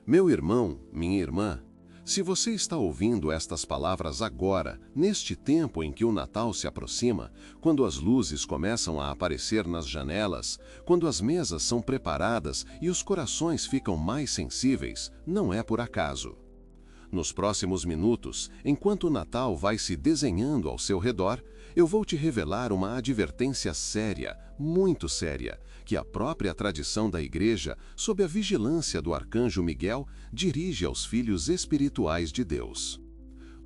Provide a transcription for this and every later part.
Meu irmão, minha irmã, se você está ouvindo estas palavras agora, neste tempo em que o Natal se aproxima, quando as luzes começam a aparecer nas janelas, quando as mesas são preparadas e os corações ficam mais sensíveis, não é por acaso. Nos próximos minutos, enquanto o Natal vai se desenhando ao seu redor, eu vou te revelar uma advertência séria, muito séria, que a própria tradição da Igreja, sob a vigilância do arcanjo Miguel, dirige aos filhos espirituais de Deus.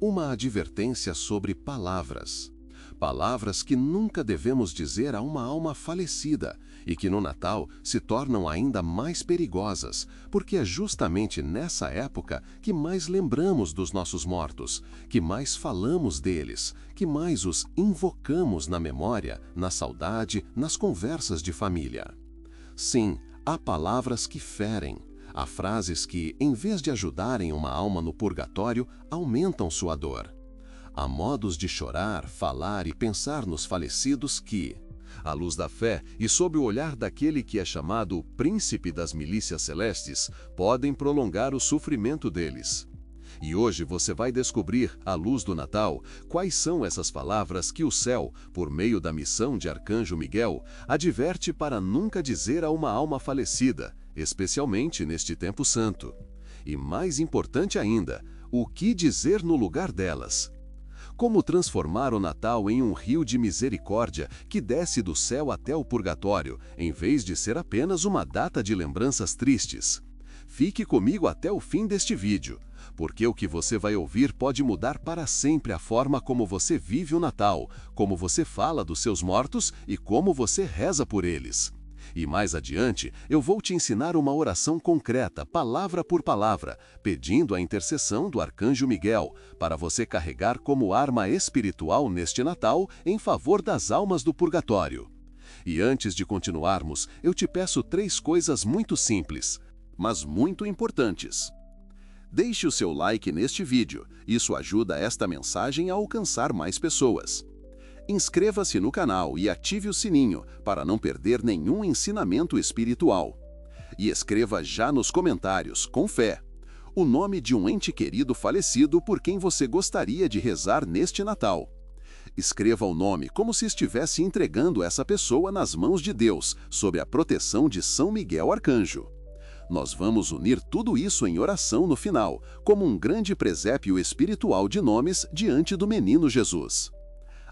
Uma advertência sobre palavras. Palavras que nunca devemos dizer a uma alma falecida e que no Natal se tornam ainda mais perigosas, porque é justamente nessa época que mais lembramos dos nossos mortos, que mais falamos deles, que mais os invocamos na memória, na saudade, nas conversas de família. Sim, há palavras que ferem. Há frases que, em vez de ajudarem uma alma no purgatório, aumentam sua dor. Há modos de chorar, falar e pensar nos falecidos que, à luz da fé e sob o olhar daquele que é chamado Príncipe das Milícias Celestes, podem prolongar o sofrimento deles. E hoje você vai descobrir, à luz do Natal, quais são essas palavras que o céu, por meio da missão de Arcanjo Miguel, adverte para nunca dizer a uma alma falecida, especialmente neste tempo santo. E mais importante ainda, o que dizer no lugar delas. Como transformar o Natal em um rio de misericórdia que desce do céu até o purgatório, em vez de ser apenas uma data de lembranças tristes. Fique comigo até o fim deste vídeo, porque o que você vai ouvir pode mudar para sempre a forma como você vive o Natal, como você fala dos seus mortos e como você reza por eles. E mais adiante, eu vou te ensinar uma oração concreta, palavra por palavra, pedindo a intercessão do Arcanjo Miguel, para você carregar como arma espiritual neste Natal em favor das almas do purgatório. E antes de continuarmos, eu te peço 3 coisas muito simples, mas muito importantes. Deixe o seu like neste vídeo, isso ajuda esta mensagem a alcançar mais pessoas. Inscreva-se no canal e ative o sininho para não perder nenhum ensinamento espiritual. E escreva já nos comentários, com fé, o nome de um ente querido falecido por quem você gostaria de rezar neste Natal. Escreva o nome como se estivesse entregando essa pessoa nas mãos de Deus, sob a proteção de São Miguel Arcanjo. Nós vamos unir tudo isso em oração no final, como um grande presépio espiritual de nomes diante do menino Jesus.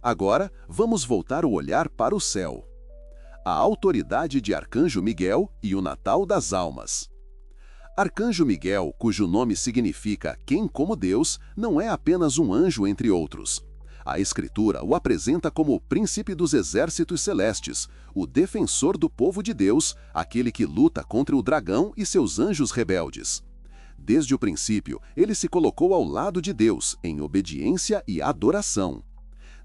Agora, vamos voltar o olhar para o céu. A autoridade de Arcanjo Miguel e o Natal das Almas. Arcanjo Miguel, cujo nome significa quem como Deus, não é apenas um anjo entre outros. A Escritura o apresenta como o príncipe dos exércitos celestes, o defensor do povo de Deus, aquele que luta contra o dragão e seus anjos rebeldes. Desde o princípio, ele se colocou ao lado de Deus, em obediência e adoração.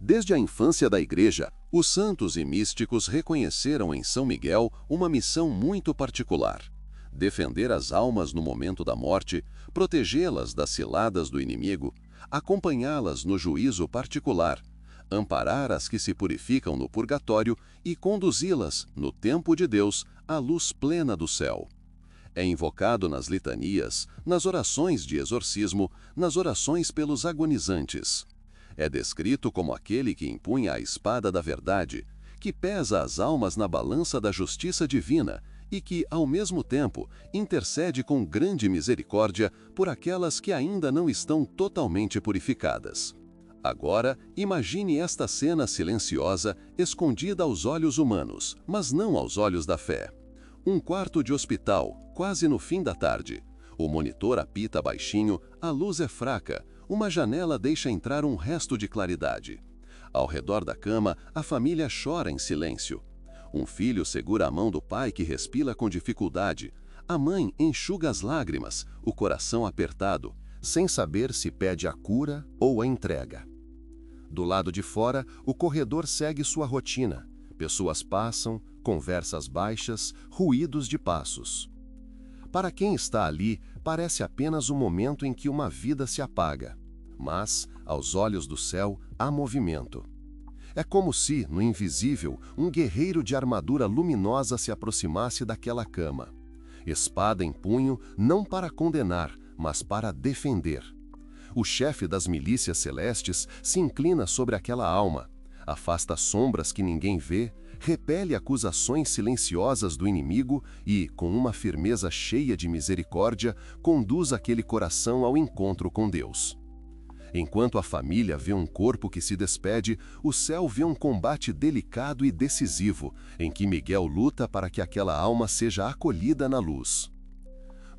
Desde a infância da Igreja, os santos e místicos reconheceram em São Miguel uma missão muito particular: defender as almas no momento da morte, protegê-las das ciladas do inimigo, acompanhá-las no juízo particular, amparar as que se purificam no purgatório e conduzi-las, no tempo de Deus, à luz plena do céu. É invocado nas litanias, nas orações de exorcismo, nas orações pelos agonizantes. É descrito como aquele que empunha a espada da verdade, que pesa as almas na balança da justiça divina e que, ao mesmo tempo, intercede com grande misericórdia por aquelas que ainda não estão totalmente purificadas. Agora, imagine esta cena silenciosa, escondida aos olhos humanos, mas não aos olhos da fé. Um quarto de hospital, quase no fim da tarde. O monitor apita baixinho, a luz é fraca, uma janela deixa entrar um resto de claridade. Ao redor da cama, a família chora em silêncio. Um filho segura a mão do pai que respira com dificuldade. A mãe enxuga as lágrimas, o coração apertado, sem saber se pede a cura ou a entrega. Do lado de fora, o corredor segue sua rotina. Pessoas passam, conversas baixas, ruídos de passos. Para quem está ali, parece apenas um momento em que uma vida se apaga. Mas, aos olhos do céu, há movimento. É como se, no invisível, um guerreiro de armadura luminosa se aproximasse daquela cama. espada em punho, não para condenar, mas para defender. O chefe das milícias celestes se inclina sobre aquela alma, afasta sombras que ninguém vê, repele acusações silenciosas do inimigo e, com uma firmeza cheia de misericórdia, conduz aquele coração ao encontro com Deus. Enquanto a família vê um corpo que se despede, o céu vê um combate delicado e decisivo, em que Miguel luta para que aquela alma seja acolhida na luz.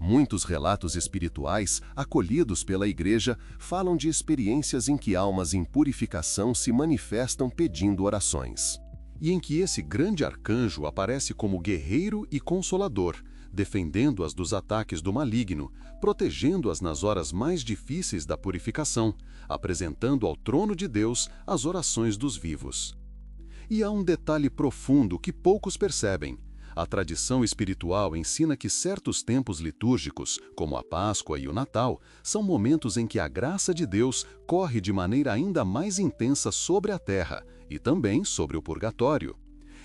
Muitos relatos espirituais, acolhidos pela Igreja, falam de experiências em que almas em purificação se manifestam pedindo orações. E em que esse grande arcanjo aparece como guerreiro e consolador, defendendo-as dos ataques do maligno, protegendo-as nas horas mais difíceis da purificação, apresentando ao trono de Deus as orações dos vivos. E há um detalhe profundo que poucos percebem. A tradição espiritual ensina que certos tempos litúrgicos, como a Páscoa e o Natal, são momentos em que a graça de Deus corre de maneira ainda mais intensa sobre a terra e também sobre o purgatório.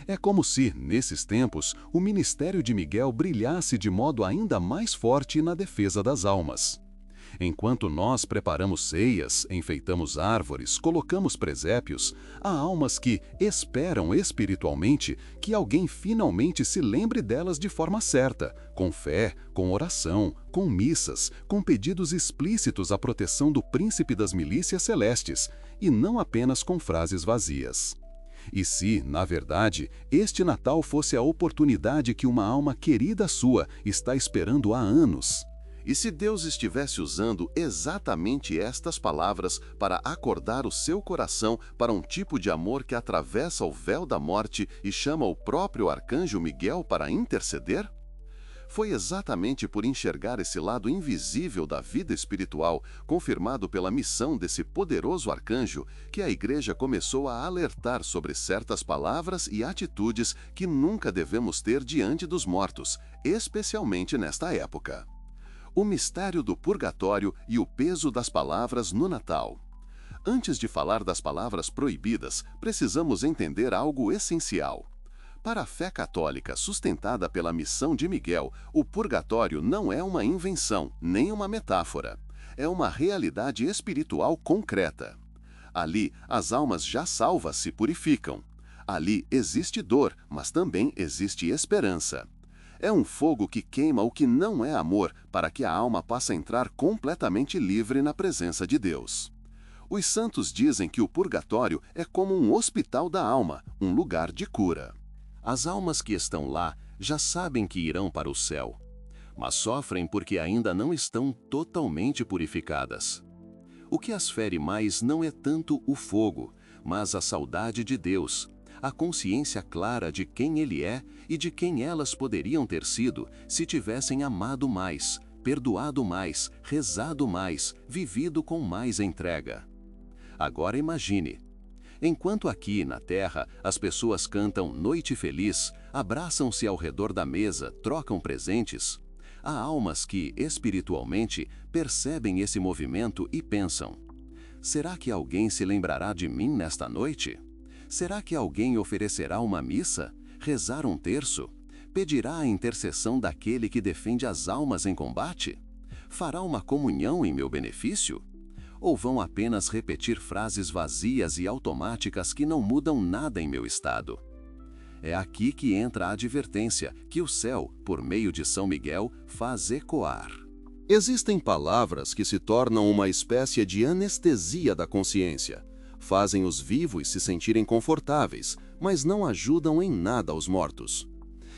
É como se, nesses tempos, o ministério de Miguel brilhasse de modo ainda mais forte na defesa das almas. Enquanto nós preparamos ceias, enfeitamos árvores, colocamos presépios, há almas que esperam espiritualmente que alguém finalmente se lembre delas de forma certa, com fé, com oração, com missas, com pedidos explícitos à proteção do príncipe das milícias celestes, e não apenas com frases vazias. E se, na verdade, este Natal fosse a oportunidade que uma alma querida sua está esperando há anos? E se Deus estivesse usando exatamente estas palavras para acordar o seu coração para um tipo de amor que atravessa o véu da morte e chama o próprio arcanjo Miguel para interceder? Foi exatamente por enxergar esse lado invisível da vida espiritual, confirmado pela missão desse poderoso arcanjo, que a Igreja começou a alertar sobre certas palavras e atitudes que nunca devemos ter diante dos mortos, especialmente nesta época. O mistério do purgatório e o peso das palavras no Natal. Antes de falar das palavras proibidas, precisamos entender algo essencial. Para a fé católica sustentada pela missão de Miguel, o purgatório não é uma invenção, nem uma metáfora. É uma realidade espiritual concreta. Ali, as almas já salvas se purificam. Ali existe dor, mas também existe esperança. É um fogo que queima o que não é amor, para que a alma possa entrar completamente livre na presença de Deus. Os santos dizem que o purgatório é como um hospital da alma, um lugar de cura. As almas que estão lá já sabem que irão para o céu, mas sofrem porque ainda não estão totalmente purificadas. O que as fere mais não é tanto o fogo, mas a saudade de Deus, a consciência clara de quem Ele é e de quem elas poderiam ter sido se tivessem amado mais, perdoado mais, rezado mais, vivido com mais entrega. Agora imagine. Enquanto aqui, na Terra, as pessoas cantam Noite Feliz, abraçam-se ao redor da mesa, trocam presentes, há almas que, espiritualmente, percebem esse movimento e pensam: será que alguém se lembrará de mim nesta noite? Será que alguém oferecerá uma missa, rezar um terço, pedirá a intercessão daquele que defende as almas em combate? Fará uma comunhão em meu benefício? Ou vão apenas repetir frases vazias e automáticas que não mudam nada em meu estado? É aqui que entra a advertência que o céu, por meio de São Miguel, faz ecoar. Existem palavras que se tornam uma espécie de anestesia da consciência. Fazem os vivos se sentirem confortáveis, mas não ajudam em nada os mortos.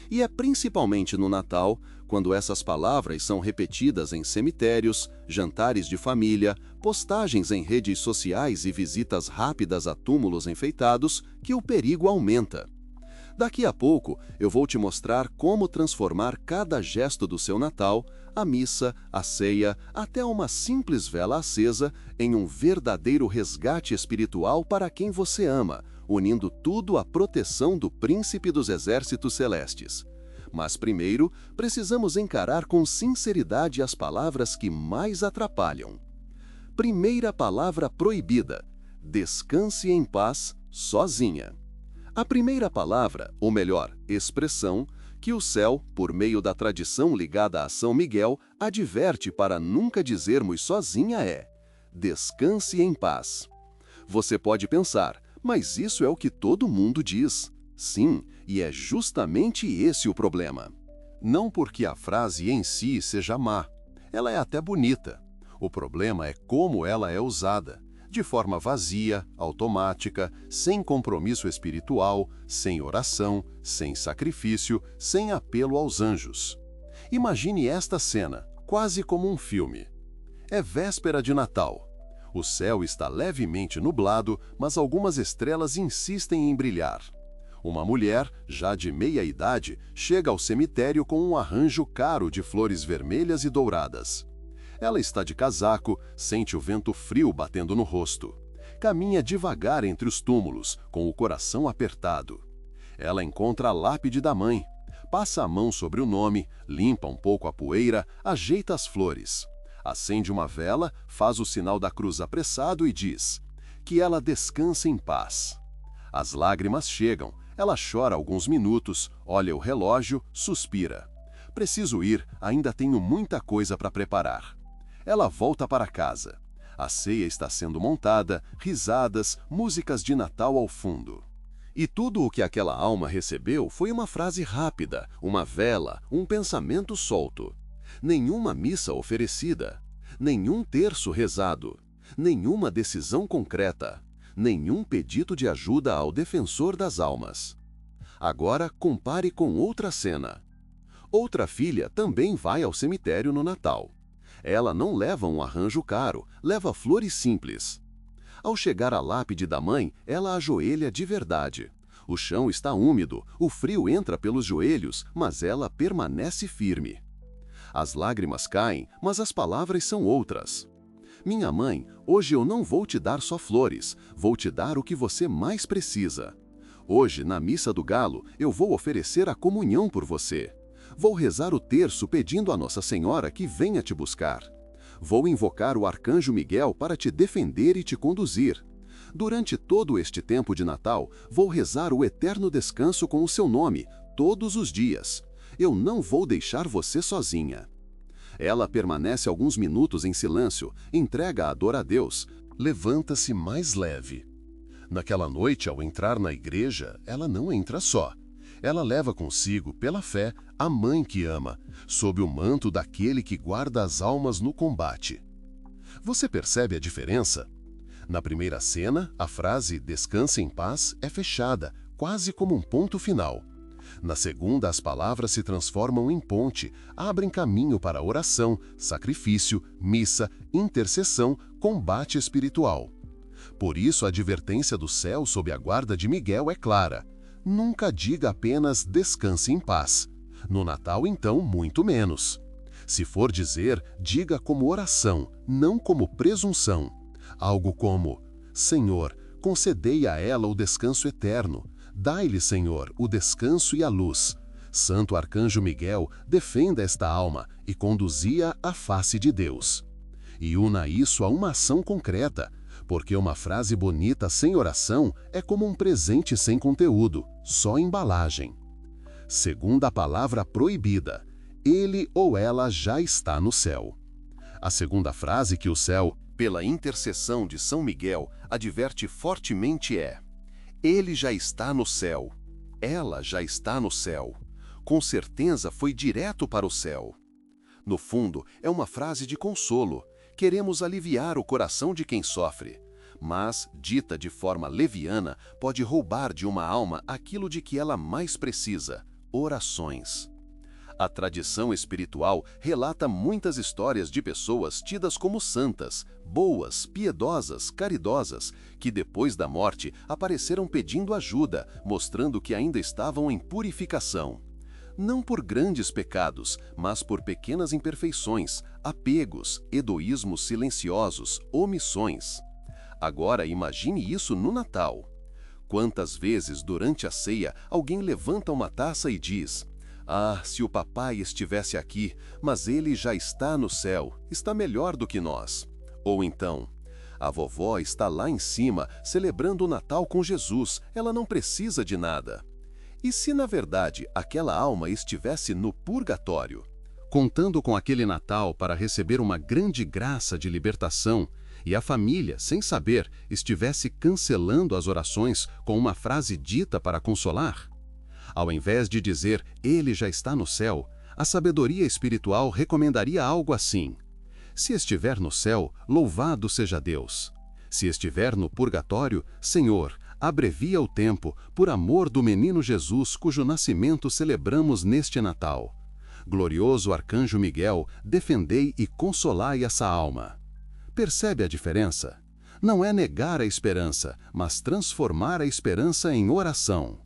E é principalmente no Natal, quando essas palavras são repetidas em cemitérios, jantares de família, postagens em redes sociais e visitas rápidas a túmulos enfeitados, que o perigo aumenta. Daqui a pouco, eu vou te mostrar como transformar cada gesto do seu Natal, a missa, a ceia, até uma simples vela acesa, em um verdadeiro resgate espiritual para quem você ama, unindo tudo à proteção do Príncipe dos Exércitos Celestes. Mas primeiro, precisamos encarar com sinceridade as palavras que mais atrapalham. Primeira palavra proibida: descanse em paz, sozinha. A primeira palavra, ou melhor, expressão, que o céu, por meio da tradição ligada a São Miguel, adverte para nunca dizermos sozinha é: descanse em paz. Você pode pensar, mas isso é o que todo mundo diz. Sim, e é justamente esse o problema. Não porque a frase em si seja má. Ela é até bonita. O problema é como ela é usada. De forma vazia, automática, sem compromisso espiritual, sem oração, sem sacrifício, sem apelo aos anjos. Imagine esta cena, quase como um filme. É véspera de Natal. O céu está levemente nublado, mas algumas estrelas insistem em brilhar. Uma mulher, já de meia idade, chega ao cemitério com um arranjo caro de flores vermelhas e douradas. Ela está de casaco, sente o vento frio batendo no rosto. Caminha devagar entre os túmulos, com o coração apertado. Ela encontra a lápide da mãe. Passa a mão sobre o nome, limpa um pouco a poeira, ajeita as flores. Acende uma vela, faz o sinal da cruz apressado e diz: que ela descanse em paz. As lágrimas chegam, ela chora alguns minutos, olha o relógio, suspira. Preciso ir, ainda tenho muita coisa para preparar. Ela volta para casa. A ceia está sendo montada, risadas, músicas de Natal ao fundo. E tudo o que aquela alma recebeu foi uma frase rápida, uma vela, um pensamento solto. Nenhuma missa oferecida, nenhum terço rezado, nenhuma decisão concreta, nenhum pedido de ajuda ao defensor das almas. Agora compare com outra cena. Outra filha também vai ao cemitério no Natal. Ela não leva um arranjo caro, leva flores simples. Ao chegar à lápide da mãe, ela ajoelha de verdade. O chão está úmido, o frio entra pelos joelhos, mas ela permanece firme. As lágrimas caem, mas as palavras são outras. Minha mãe, hoje eu não vou te dar só flores, vou te dar o que você mais precisa. Hoje, na missa do galo, eu vou oferecer a comunhão por você. Vou rezar o terço pedindo a Nossa Senhora que venha te buscar. Vou invocar o arcanjo Miguel para te defender e te conduzir. Durante todo este tempo de Natal, vou rezar o eterno descanso com o seu nome, todos os dias. Eu não vou deixar você sozinha. Ela permanece alguns minutos em silêncio, entrega a dor a Deus, levanta-se mais leve. Naquela noite, ao entrar na igreja, ela não entra só. Ela leva consigo, pela fé, a mãe que ama, sob o manto daquele que guarda as almas no combate. Você percebe a diferença? Na primeira cena, a frase "descanse em paz" é fechada, quase como um ponto final. Na segunda, as palavras se transformam em ponte, abrem caminho para oração, sacrifício, missa, intercessão, combate espiritual. Por isso, a advertência do céu sob a guarda de Miguel é clara. Nunca diga apenas "descanse em paz". No Natal, então, muito menos. Se for dizer, diga como oração, não como presunção. Algo como: Senhor, concedei a ela o descanso eterno. Dai-lhe, Senhor, o descanso e a luz. Santo Arcanjo Miguel, defenda esta alma e conduzi-a à face de Deus. E una isso a uma ação concreta, porque uma frase bonita sem oração é como um presente sem conteúdo, só embalagem. Segunda palavra proibida: ele ou ela já está no céu. A segunda frase que o céu, pela intercessão de São Miguel, adverte fortemente é: ele já está no céu. Ela já está no céu. Com certeza foi direto para o céu. No fundo, é uma frase de consolo. Queremos aliviar o coração de quem sofre. Mas, dita de forma leviana, pode roubar de uma alma aquilo de que ela mais precisa: orações. A tradição espiritual relata muitas histórias de pessoas tidas como santas, boas, piedosas, caridosas, que depois da morte apareceram pedindo ajuda, mostrando que ainda estavam em purificação. Não por grandes pecados, mas por pequenas imperfeições, apegos, egoísmos silenciosos, omissões. Agora imagine isso no Natal. Quantas vezes durante a ceia alguém levanta uma taça e diz: ah, se o papai estivesse aqui, mas ele já está no céu, está melhor do que nós. Ou então: a vovó está lá em cima, celebrando o Natal com Jesus, ela não precisa de nada. E se na verdade aquela alma estivesse no purgatório? Contando com aquele Natal para receber uma grande graça de libertação, e a família, sem saber, estivesse cancelando as orações com uma frase dita para consolar? Ao invés de dizer, ele já está no céu, a sabedoria espiritual recomendaria algo assim: se estiver no céu, louvado seja Deus. Se estiver no purgatório, Senhor, abrevia o tempo, por amor do menino Jesus, cujo nascimento celebramos neste Natal. Glorioso Arcanjo Miguel, defendei e consolai essa alma. Percebe a diferença? Não é negar a esperança, mas transformar a esperança em oração.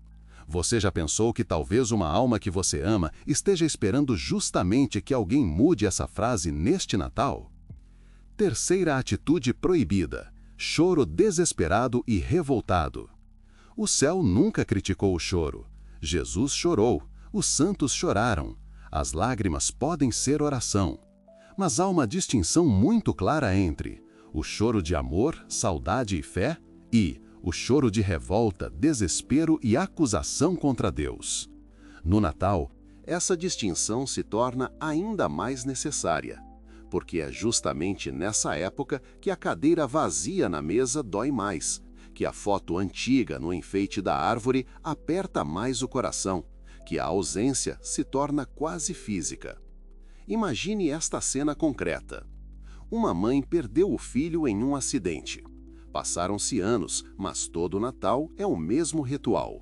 Você já pensou que talvez uma alma que você ama esteja esperando justamente que alguém mude essa frase neste Natal? Terceira atitude proibida: choro desesperado e revoltado. O céu nunca criticou o choro. Jesus chorou, os santos choraram. As lágrimas podem ser oração. Mas há uma distinção muito clara entre o choro de amor, saudade e fé e o choro de revolta, desespero e acusação contra Deus. No Natal, essa distinção se torna ainda mais necessária, porque é justamente nessa época que a cadeira vazia na mesa dói mais, que a foto antiga no enfeite da árvore aperta mais o coração, que a ausência se torna quase física. Imagine esta cena concreta. Uma mãe perdeu o filho em um acidente. Passaram-se anos, mas todo Natal é o mesmo ritual.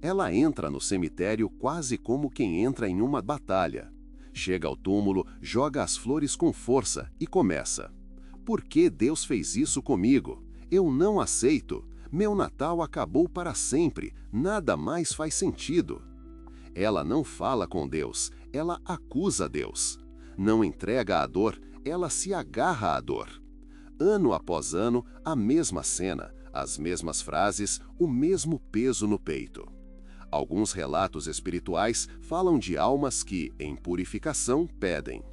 Ela entra no cemitério quase como quem entra em uma batalha. Chega ao túmulo, joga as flores com força e começa: por que Deus fez isso comigo? Eu não aceito. Meu Natal acabou para sempre. Nada mais faz sentido. Ela não fala com Deus, ela acusa Deus. Não entrega a dor, ela se agarra à dor. Ano após ano, a mesma cena, as mesmas frases, o mesmo peso no peito. Alguns relatos espirituais falam de almas que, em purificação, pedem: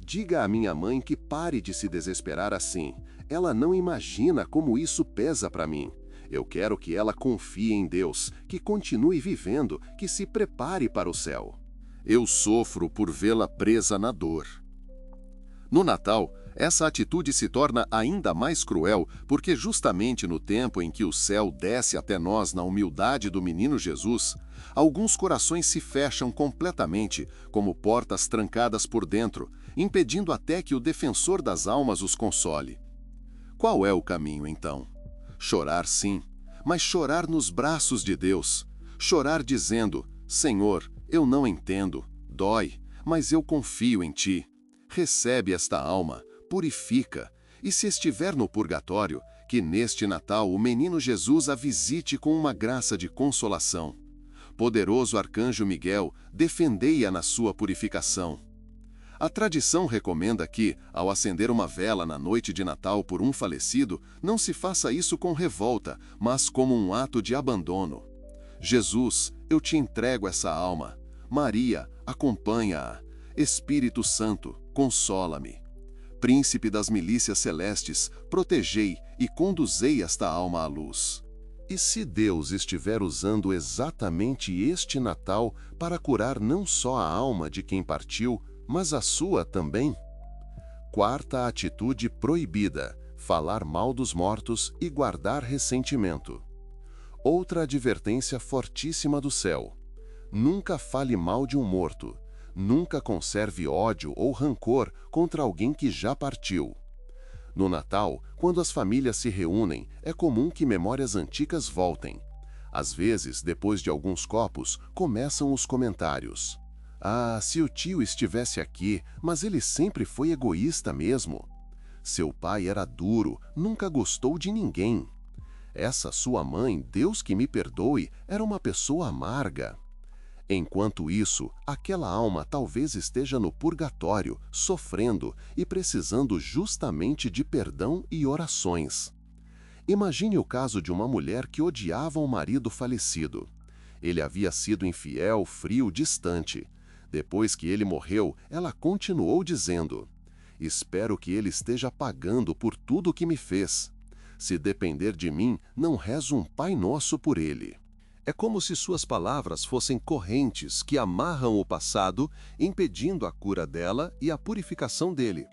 diga à minha mãe que pare de se desesperar assim. Ela não imagina como isso pesa para mim. Eu quero que ela confie em Deus, que continue vivendo, que se prepare para o céu. Eu sofro por vê-la presa na dor. No Natal, essa atitude se torna ainda mais cruel, porque justamente no tempo em que o céu desce até nós na humildade do menino Jesus, alguns corações se fecham completamente, como portas trancadas por dentro, impedindo até que o defensor das almas os console. Qual é o caminho, então? Chorar sim, mas chorar nos braços de Deus. Chorar dizendo: Senhor, eu não entendo, dói, mas eu confio em Ti. Recebe esta alma, purifica, e se estiver no purgatório, que neste Natal o menino Jesus a visite com uma graça de consolação. Poderoso Arcanjo Miguel, defendei-a na sua purificação. A tradição recomenda que, ao acender uma vela na noite de Natal por um falecido, não se faça isso com revolta, mas como um ato de abandono. Jesus, eu te entrego essa alma. Maria, acompanha-a. Espírito Santo, consola-me. Príncipe das milícias celestes, protegei e conduzei esta alma à luz. E se Deus estiver usando exatamente este Natal para curar não só a alma de quem partiu, mas a sua também? Quarta atitude proibida: falar mal dos mortos e guardar ressentimento. Outra advertência fortíssima do céu: nunca fale mal de um morto. Nunca conserve ódio ou rancor contra alguém que já partiu. No Natal, quando as famílias se reúnem, é comum que memórias antigas voltem. Às vezes, depois de alguns copos, começam os comentários. Ah, se o tio estivesse aqui, mas ele sempre foi egoísta mesmo. Seu pai era duro, nunca gostou de ninguém. Essa sua mãe, Deus que me perdoe, era uma pessoa amarga. Enquanto isso, aquela alma talvez esteja no purgatório, sofrendo e precisando justamente de perdão e orações. Imagine o caso de uma mulher que odiava o marido falecido. Ele havia sido infiel, frio, distante. Depois que ele morreu, ela continuou dizendo: espero que ele esteja pagando por tudo o que me fez. Se depender de mim, não rezo um Pai Nosso por ele. É como se suas palavras fossem correntes que amarram o passado, impedindo a cura dela e a purificação dele.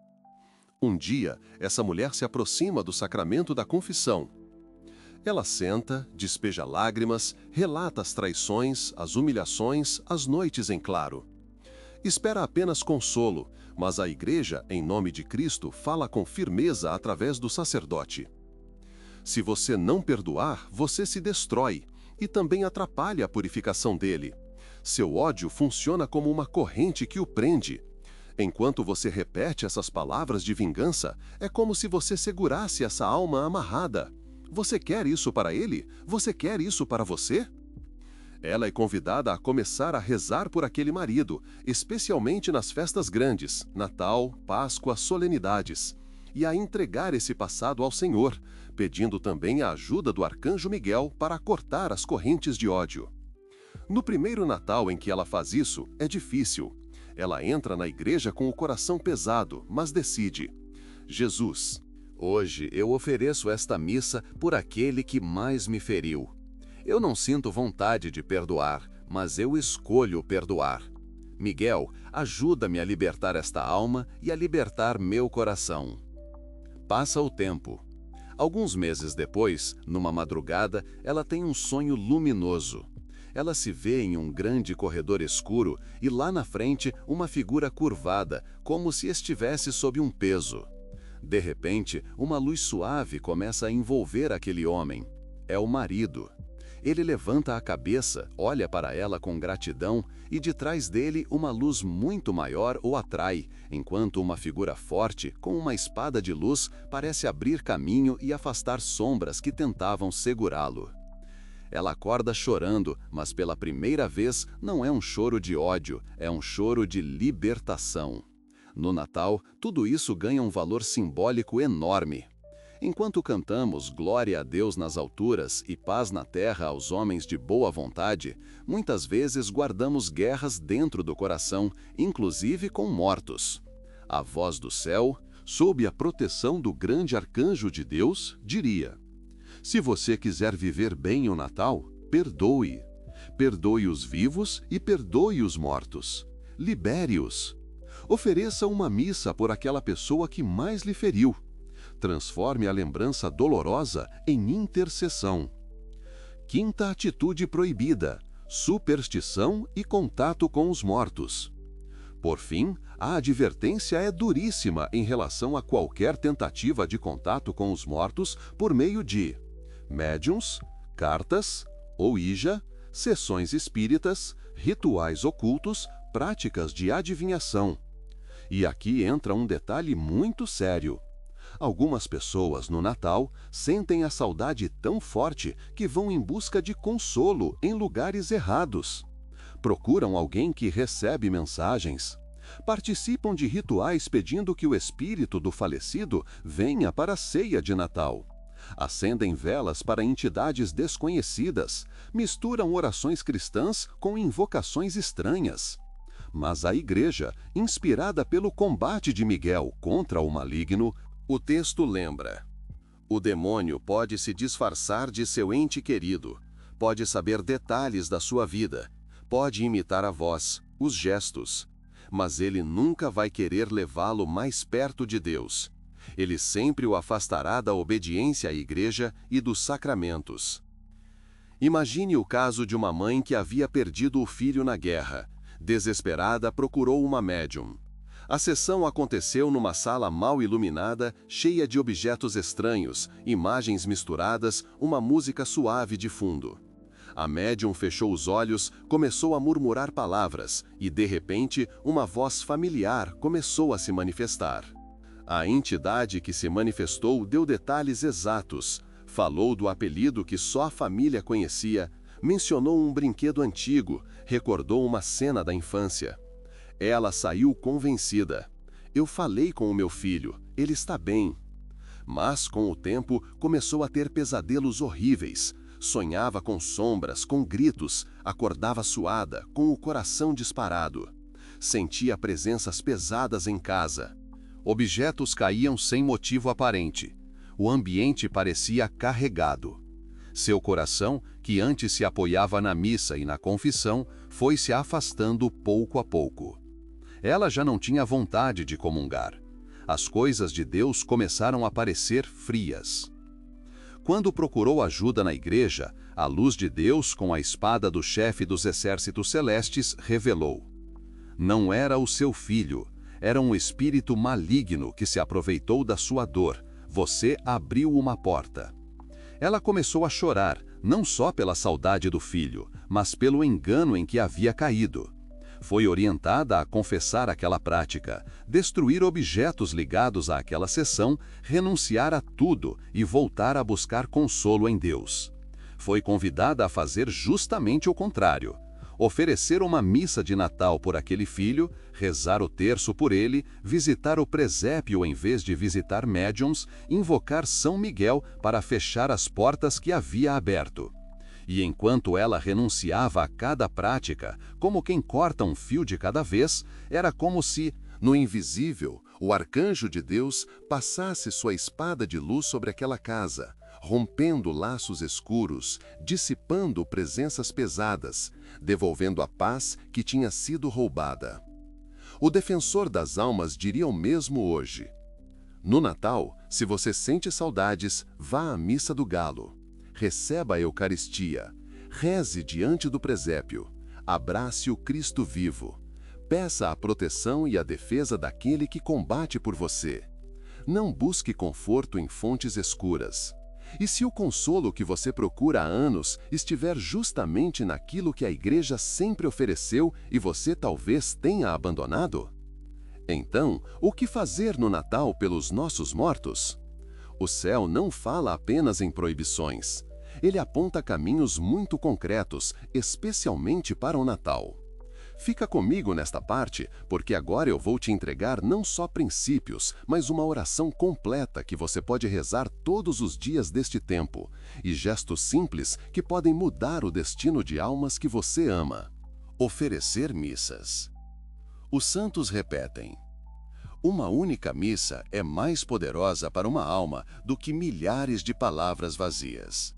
Um dia, essa mulher se aproxima do sacramento da confissão. Ela senta, despeja lágrimas, relata as traições, as humilhações, as noites em claro. Espera apenas consolo, mas a Igreja, em nome de Cristo, fala com firmeza através do sacerdote. Se você não perdoar, você se destrói e também atrapalha a purificação dele. Seu ódio funciona como uma corrente que o prende. Enquanto você repete essas palavras de vingança, é como se você segurasse essa alma amarrada. Você quer isso para ele? Você quer isso para você? Ela é convidada a começar a rezar por aquele marido, especialmente nas festas grandes, Natal, Páscoa, solenidades, e a entregar esse passado ao Senhor, pedindo também a ajuda do arcanjo Miguel para cortar as correntes de ódio. No primeiro Natal em que ela faz isso, é difícil. Ela entra na igreja com o coração pesado, mas decide: Jesus, hoje eu ofereço esta missa por aquele que mais me feriu. Eu não sinto vontade de perdoar, mas eu escolho perdoar. Miguel, ajuda-me a libertar esta alma e a libertar meu coração. Passa o tempo. Alguns meses depois, numa madrugada, ela tem um sonho luminoso. Ela se vê em um grande corredor escuro e lá na frente uma figura curvada, como se estivesse sob um peso. De repente, uma luz suave começa a envolver aquele homem. É o marido. Ele levanta a cabeça, olha para ela com gratidão e de trás dele uma luz muito maior o atrai, enquanto uma figura forte, com uma espada de luz, parece abrir caminho e afastar sombras que tentavam segurá-lo. Ela acorda chorando, mas pela primeira vez não é um choro de ódio, é um choro de libertação. No Natal, tudo isso ganha um valor simbólico enorme. Enquanto cantamos Glória a Deus nas alturas e paz na terra aos homens de boa vontade, muitas vezes guardamos guerras dentro do coração, inclusive com mortos. A voz do céu, sob a proteção do grande arcanjo de Deus, diria: se você quiser viver bem o Natal, perdoe. Perdoe os vivos e perdoe os mortos. Libere-os. Ofereça uma missa por aquela pessoa que mais lhe feriu. Transforme a lembrança dolorosa em intercessão. Quinta atitude proibida: superstição e contato com os mortos. Por fim, a advertência é duríssima em relação a qualquer tentativa de contato com os mortos por meio de médiuns, cartas, ouija, sessões espíritas, rituais ocultos, práticas de adivinhação. E aqui entra um detalhe muito sério. Algumas pessoas no Natal sentem a saudade tão forte que vão em busca de consolo em lugares errados. Procuram alguém que recebe mensagens. Participam de rituais pedindo que o espírito do falecido venha para a ceia de Natal. Acendem velas para entidades desconhecidas. Misturam orações cristãs com invocações estranhas. Mas a Igreja, inspirada pelo combate de Miguel contra o maligno, o texto lembra: o demônio pode se disfarçar de seu ente querido, pode saber detalhes da sua vida, pode imitar a voz, os gestos, mas ele nunca vai querer levá-lo mais perto de Deus. Ele sempre o afastará da obediência à Igreja e dos sacramentos. Imagine o caso de uma mãe que havia perdido o filho na guerra. Desesperada, procurou uma médium. A sessão aconteceu numa sala mal iluminada, cheia de objetos estranhos, imagens misturadas, uma música suave de fundo. A médium fechou os olhos, começou a murmurar palavras e, de repente, uma voz familiar começou a se manifestar. A entidade que se manifestou deu detalhes exatos, falou do apelido que só a família conhecia, mencionou um brinquedo antigo, recordou uma cena da infância. Ela saiu convencida. Eu falei com o meu filho, ele está bem. Mas, com o tempo, começou a ter pesadelos horríveis. Sonhava com sombras, com gritos, acordava suada, com o coração disparado. Sentia presenças pesadas em casa. Objetos caíam sem motivo aparente. O ambiente parecia carregado. Seu coração, que antes se apoiava na missa e na confissão, foi se afastando pouco a pouco. Ela já não tinha vontade de comungar. As coisas de Deus começaram a parecer frias. Quando procurou ajuda na igreja, a luz de Deus, com a espada do chefe dos exércitos celestes, revelou: não era o seu filho, era um espírito maligno que se aproveitou da sua dor. Você abriu uma porta. Ela começou a chorar, não só pela saudade do filho, mas pelo engano em que havia caído. Foi orientada a confessar aquela prática, destruir objetos ligados àquela sessão, renunciar a tudo e voltar a buscar consolo em Deus. Foi convidada a fazer justamente o contrário: oferecer uma missa de Natal por aquele filho, rezar o terço por ele, visitar o presépio em vez de visitar médiums, invocar São Miguel para fechar as portas que havia aberto. E enquanto ela renunciava a cada prática, como quem corta um fio de cada vez, era como se, no invisível, o arcanjo de Deus passasse sua espada de luz sobre aquela casa, rompendo laços escuros, dissipando presenças pesadas, devolvendo a paz que tinha sido roubada. O defensor das almas diria o mesmo hoje. No Natal, se você sente saudades, vá à Missa do Galo. Receba a Eucaristia, reze diante do presépio, abrace o Cristo vivo, peça a proteção e a defesa daquele que combate por você. Não busque conforto em fontes escuras. E se o consolo que você procura há anos estiver justamente naquilo que a igreja sempre ofereceu e você talvez tenha abandonado? Então, o que fazer no Natal pelos nossos mortos? O céu não fala apenas em proibições. Ele aponta caminhos muito concretos, especialmente para o Natal. Fica comigo nesta parte, porque agora eu vou te entregar não só princípios, mas uma oração completa que você pode rezar todos os dias deste tempo, e gestos simples que podem mudar o destino de almas que você ama. Oferecer missas. Os santos repetem: uma única missa é mais poderosa para uma alma do que milhares de palavras vazias.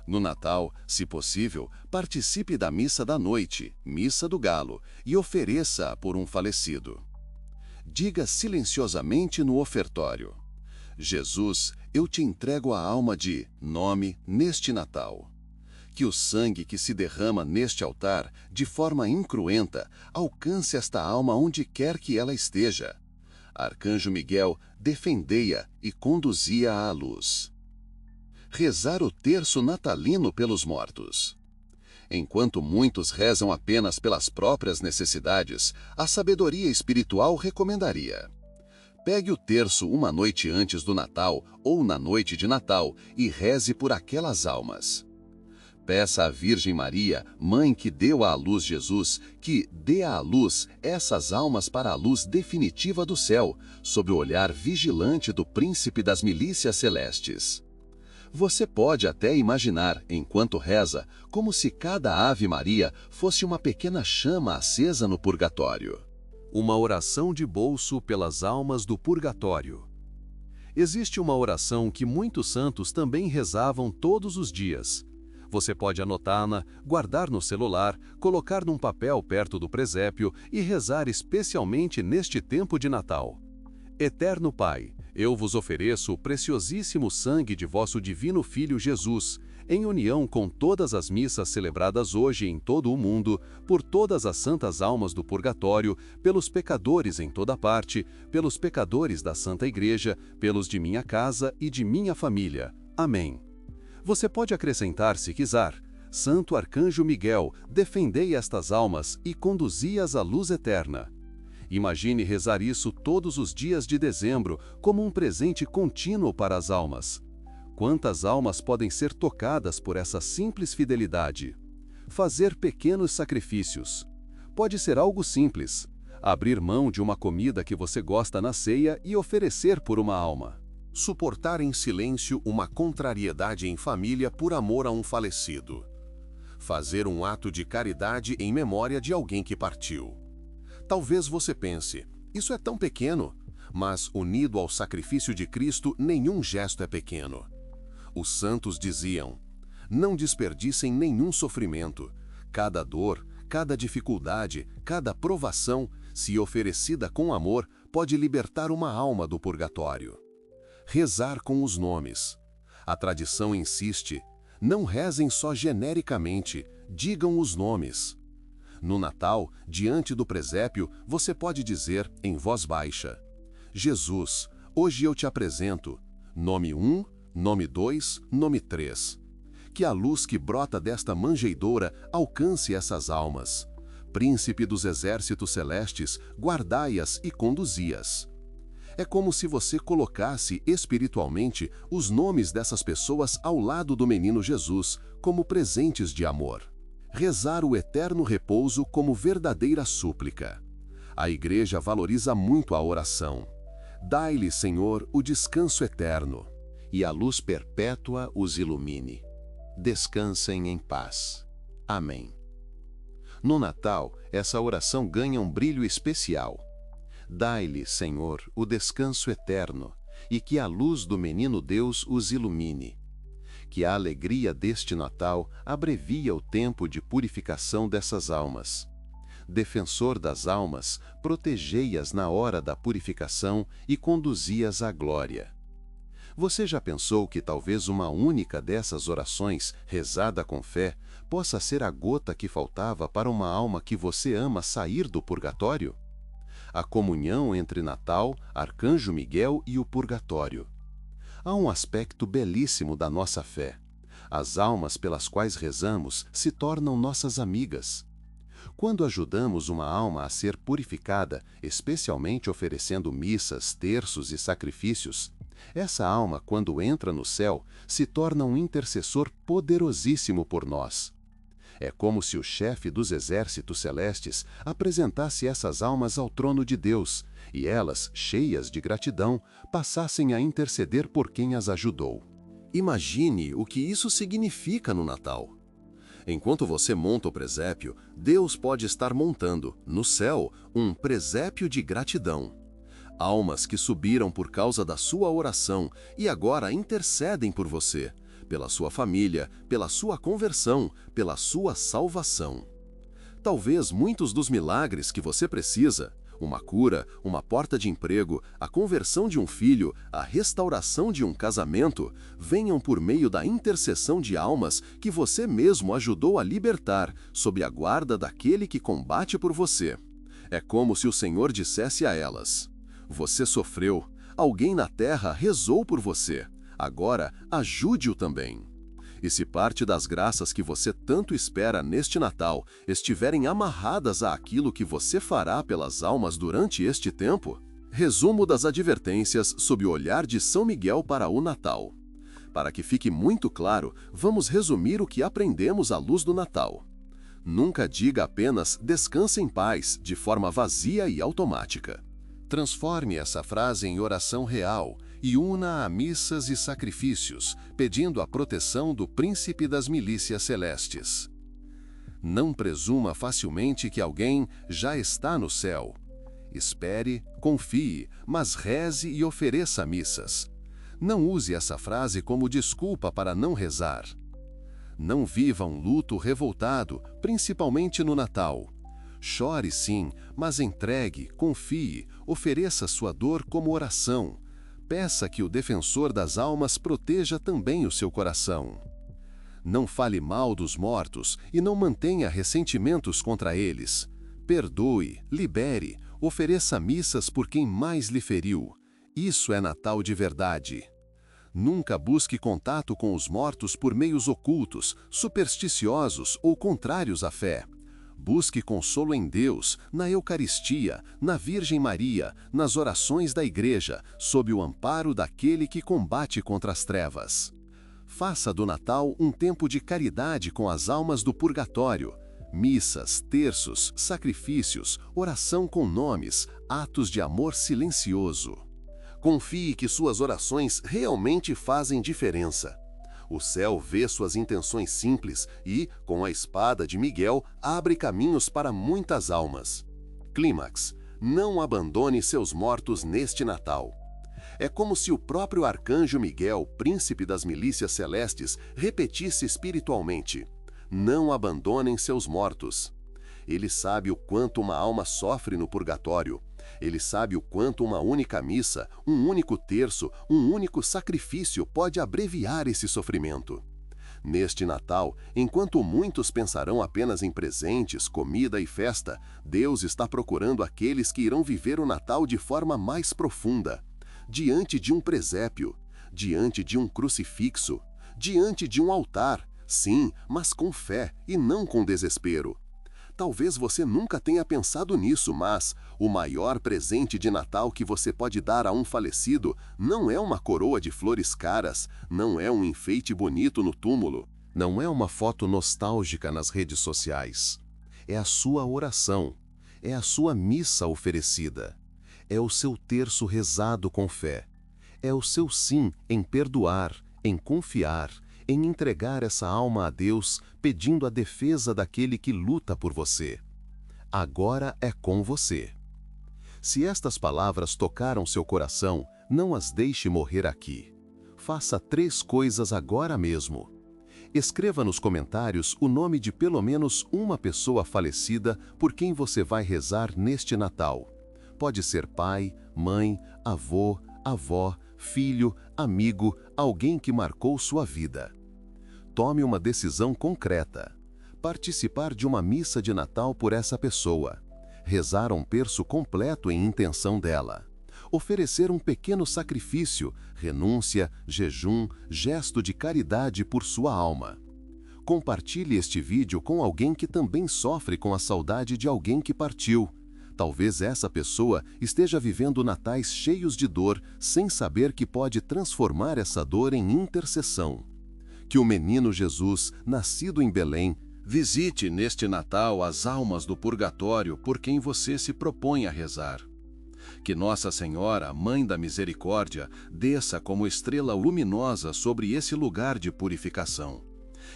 No Natal, se possível, participe da missa da noite, Missa do Galo, e ofereça-a por um falecido. Diga silenciosamente no ofertório: Jesus, eu te entrego a alma de nome neste Natal. Que o sangue que se derrama neste altar, de forma incruenta, alcance esta alma onde quer que ela esteja. Arcanjo Miguel, defendei-a e conduzi-a à luz. Rezar o terço natalino pelos mortos. Enquanto muitos rezam apenas pelas próprias necessidades, a sabedoria espiritual recomendaria: pegue o terço uma noite antes do Natal ou na noite de Natal e reze por aquelas almas. Peça à Virgem Maria, mãe que deu à luz Jesus, que dê à luz essas almas para a luz definitiva do céu, sob o olhar vigilante do príncipe das milícias celestes. Você pode até imaginar, enquanto reza, como se cada Ave Maria fosse uma pequena chama acesa no purgatório. Uma oração de bolso pelas almas do purgatório. Existe uma oração que muitos santos também rezavam todos os dias. Você pode anotá-la, guardar no celular, colocar num papel perto do presépio e rezar especialmente neste tempo de Natal. Eterno Pai, eu vos ofereço o preciosíssimo sangue de vosso divino Filho Jesus, em união com todas as missas celebradas hoje em todo o mundo, por todas as santas almas do purgatório, pelos pecadores em toda parte, pelos pecadores da Santa Igreja, pelos de minha casa e de minha família. Amém. Você pode acrescentar, se quiser: Santo Arcanjo Miguel, defendei estas almas e conduzi-as à luz eterna. Imagine rezar isso todos os dias de dezembro, como um presente contínuo para as almas. Quantas almas podem ser tocadas por essa simples fidelidade? Fazer pequenos sacrifícios. Pode ser algo simples: abrir mão de uma comida que você gosta na ceia e oferecer por uma alma. Suportar em silêncio uma contrariedade em família por amor a um falecido. Fazer um ato de caridade em memória de alguém que partiu. Talvez você pense: isso é tão pequeno, mas unido ao sacrifício de Cristo, nenhum gesto é pequeno. Os santos diziam: Não desperdicem nenhum sofrimento. Cada dor, cada dificuldade, cada provação, se oferecida com amor, pode libertar uma alma do purgatório. Rezar com os nomes. A tradição insiste, não rezem só genericamente, digam os nomes. No Natal, diante do presépio, você pode dizer, em voz baixa, Jesus, hoje eu te apresento, nome 1, nome 2, nome 3. Que a luz que brota desta manjedoura alcance essas almas. Príncipe dos exércitos celestes, guardai-as e conduzi-as. É como se você colocasse espiritualmente os nomes dessas pessoas ao lado do menino Jesus, como presentes de amor. Rezar o eterno repouso como verdadeira súplica. A Igreja valoriza muito a oração. Dai-lhe, Senhor, o descanso eterno, e a luz perpétua os ilumine. Descansem em paz. Amém. No Natal, essa oração ganha um brilho especial. Dai-lhe, Senhor, o descanso eterno, e que a luz do menino Deus os ilumine. Que a alegria deste Natal abrevia o tempo de purificação dessas almas. Defensor das almas, protegei-as na hora da purificação e conduzi-as à glória. Você já pensou que talvez uma única dessas orações, rezada com fé, possa ser a gota que faltava para uma alma que você ama sair do purgatório? A comunhão entre Natal, Arcanjo Miguel e o purgatório. Há um aspecto belíssimo da nossa fé. As almas pelas quais rezamos se tornam nossas amigas. Quando ajudamos uma alma a ser purificada, especialmente oferecendo missas, terços e sacrifícios, essa alma, quando entra no céu, se torna um intercessor poderosíssimo por nós. É como se o chefe dos exércitos celestes apresentasse essas almas ao trono de Deus, e elas, cheias de gratidão, passassem a interceder por quem as ajudou. Imagine o que isso significa no Natal. Enquanto você monta o presépio, Deus pode estar montando, no céu, um presépio de gratidão. Almas que subiram por causa da sua oração e agora intercedem por você, pela sua família, pela sua conversão, pela sua salvação. Talvez muitos dos milagres que você precisa, uma cura, uma porta de emprego, a conversão de um filho, a restauração de um casamento, venham por meio da intercessão de almas que você mesmo ajudou a libertar, sob a guarda daquele que combate por você. É como se o Senhor dissesse a elas: você sofreu, alguém na terra rezou por você, agora ajude-o também. E se parte das graças que você tanto espera neste Natal estiverem amarradas àquilo que você fará pelas almas durante este tempo, resumo das advertências sob o olhar de São Miguel para o Natal. Para que fique muito claro, vamos resumir o que aprendemos à luz do Natal. Nunca diga apenas "descanse em paz" de forma vazia e automática. Transforme essa frase em oração real e una a missas e sacrifícios, pedindo a proteção do príncipe das milícias celestes. Não presuma facilmente que alguém já está no céu. Espere, confie, mas reze e ofereça missas. Não use essa frase como desculpa para não rezar. Não viva um luto revoltado, principalmente no Natal. Chore sim, mas entregue, confie, ofereça sua dor como oração. Peça que o defensor das almas proteja também o seu coração. Não fale mal dos mortos e não mantenha ressentimentos contra eles. Perdoe, libere, ofereça missas por quem mais lhe feriu. Isso é Natal de verdade. Nunca busque contato com os mortos por meios ocultos, supersticiosos ou contrários à fé. Busque consolo em Deus, na Eucaristia, na Virgem Maria, nas orações da Igreja, sob o amparo daquele que combate contra as trevas. Faça do Natal um tempo de caridade com as almas do purgatório. Missas, terços, sacrifícios, oração com nomes, atos de amor silencioso. Confie que suas orações realmente fazem diferença. O céu vê suas intenções simples e, com a espada de Miguel, abre caminhos para muitas almas. Clímax: não abandone seus mortos neste Natal. É como se o próprio arcanjo Miguel, príncipe das milícias celestes, repetisse espiritualmente: não abandonem seus mortos. Ele sabe o quanto uma alma sofre no purgatório. Ele sabe o quanto uma única missa, um único terço, um único sacrifício pode abreviar esse sofrimento. Neste Natal, enquanto muitos pensarão apenas em presentes, comida e festa, Deus está procurando aqueles que irão viver o Natal de forma mais profunda. Diante de um presépio, diante de um crucifixo, diante de um altar, sim, mas com fé e não com desespero. Talvez você nunca tenha pensado nisso, mas o maior presente de Natal que você pode dar a um falecido não é uma coroa de flores caras, não é um enfeite bonito no túmulo, Não é uma foto nostálgica nas redes sociais. É a sua oração, é a sua missa oferecida, é o seu terço rezado com fé, é o seu sim em perdoar, em confiar, em entregar essa alma a Deus, pedindo a defesa daquele que luta por você. Agora é com você. Se estas palavras tocaram seu coração, não as deixe morrer aqui. Faça 3 coisas agora mesmo. Escreva nos comentários o nome de pelo menos uma pessoa falecida por quem você vai rezar neste Natal. Pode ser pai, mãe, avô, avó, filho, amigo, alguém que marcou sua vida. Tome uma decisão concreta. Participar de uma missa de Natal por essa pessoa. Rezar um terço completo em intenção dela. Oferecer um pequeno sacrifício, renúncia, jejum, gesto de caridade por sua alma. Compartilhe este vídeo com alguém que também sofre com a saudade de alguém que partiu. Talvez essa pessoa esteja vivendo natais cheios de dor, sem saber que pode transformar essa dor em intercessão. Que o menino Jesus, nascido em Belém, visite neste Natal as almas do purgatório por quem você se propõe a rezar. Que Nossa Senhora, Mãe da Misericórdia, desça como estrela luminosa sobre esse lugar de purificação.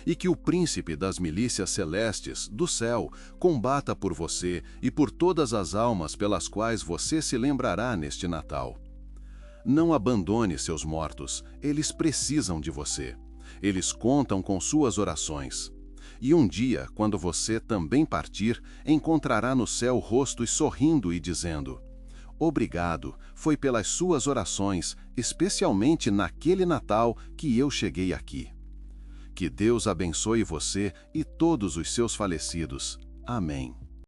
E que o príncipe das milícias celestes, do céu, combata por você e por todas as almas pelas quais você se lembrará neste Natal. Não abandone seus mortos, eles precisam de você. Eles contam com suas orações. E um dia, quando você também partir, encontrará no céu rostos sorrindo e dizendo: obrigado, foi pelas suas orações, especialmente naquele Natal que eu cheguei aqui. Que Deus abençoe você e todos os seus falecidos. Amém.